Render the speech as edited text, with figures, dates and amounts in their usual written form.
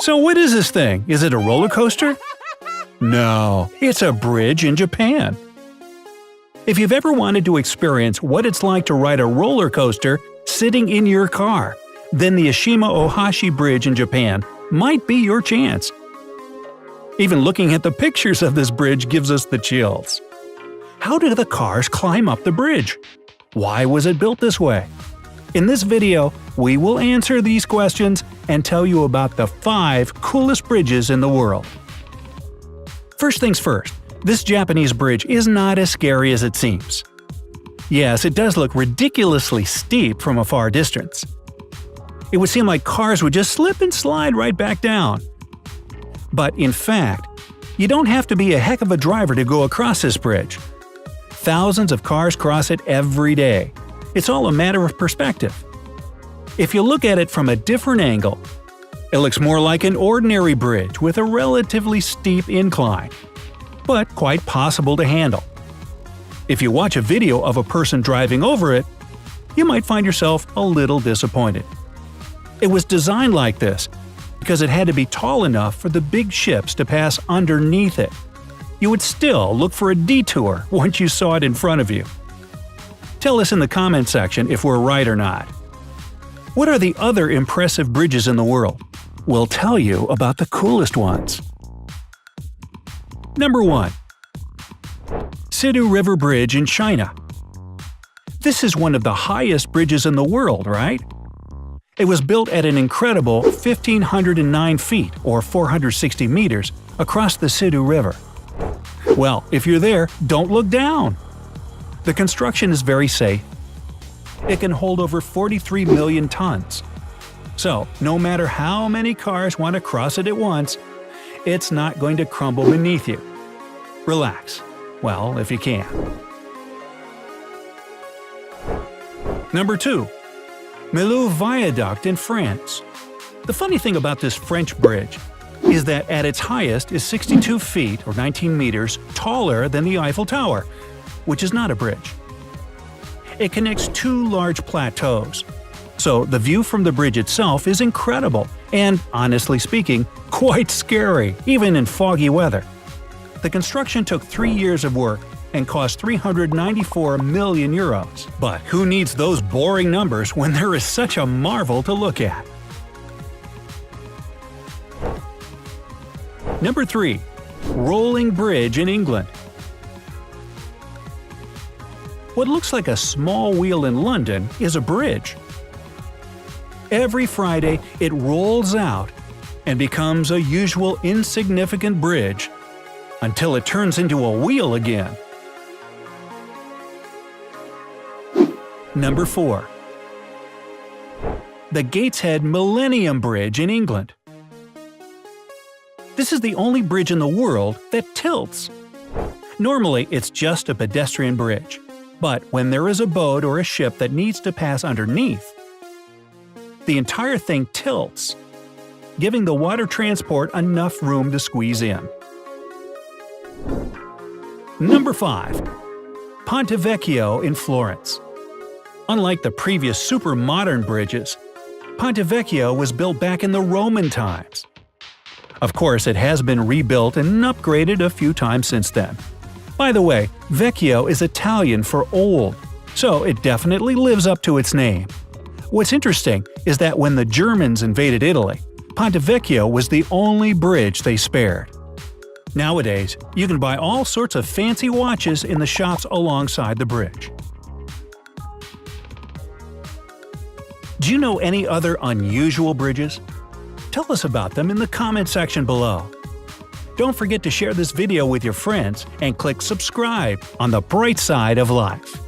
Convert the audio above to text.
So what is this thing? Is it a roller coaster? No, it's a bridge in Japan. If you've ever wanted to experience what it's like to ride a roller coaster sitting in your car, then the Ashima Ohashi Bridge in Japan might be your chance. Even looking at the pictures of this bridge gives us the chills. How do the cars climb up the bridge? Why was it built this way? In this video, we will answer these questions and tell you about the 5 coolest bridges in the world. First things first, this Japanese bridge is not as scary as it seems. Yes, it does look ridiculously steep from a far distance. It would seem like cars would just slip and slide right back down. But in fact, you don't have to be a heck of a driver to go across this bridge. Thousands of cars cross it every day. It's all a matter of perspective. If you look at it from a different angle, it looks more like an ordinary bridge with a relatively steep incline, but quite possible to handle. If you watch a video of a person driving over it, you might find yourself a little disappointed. It was designed like this because it had to be tall enough for the big ships to pass underneath it. You would still look for a detour once you saw it in front of you. Tell us in the comment section if we're right or not. What are the other impressive bridges in the world? We'll tell you about the coolest ones. Number 1. Sidu River Bridge in China. This is one of the highest bridges in the world, right? It was built at an incredible 1,509 feet or 460 meters across the Sidu River. Well, if you're there, don't look down! The construction is very safe. It can hold over 43 million tons. So, no matter how many cars want to cross it at once, it's not going to crumble beneath you. Relax. Well, if you can. Number 2. Millau Viaduct in France. The funny thing about this French bridge is that at its highest is 62 feet or 19 meters taller than the Eiffel Tower, which is not a bridge. It connects 2 large plateaus, so the view from the bridge itself is incredible and, honestly speaking, quite scary, even in foggy weather. The construction took 3 years of work and cost 394 million euros. But who needs those boring numbers when there is such a marvel to look at? Number 3. Rolling Bridge in England. What looks like a small wheel in London is a bridge. Every Friday, it rolls out and becomes a usual insignificant bridge until it turns into a wheel again. Number 4. The Gateshead Millennium Bridge in England. This is the only bridge in the world that tilts. Normally, it's just a pedestrian bridge. But when there is a boat or a ship that needs to pass underneath, the entire thing tilts, giving the water transport enough room to squeeze in. Number 5. Ponte Vecchio in Florence. Unlike the previous super modern bridges, Ponte Vecchio was built back in the Roman times. Of course, it has been rebuilt and upgraded a few times since then. By the way, Vecchio is Italian for old, so it definitely lives up to its name. What's interesting is that when the Germans invaded Italy, Ponte Vecchio was the only bridge they spared. Nowadays, you can buy all sorts of fancy watches in the shops alongside the bridge. Do you know any other unusual bridges? Tell us about them in the comment section below. Don't forget to share this video with your friends and click subscribe on the bright side of life.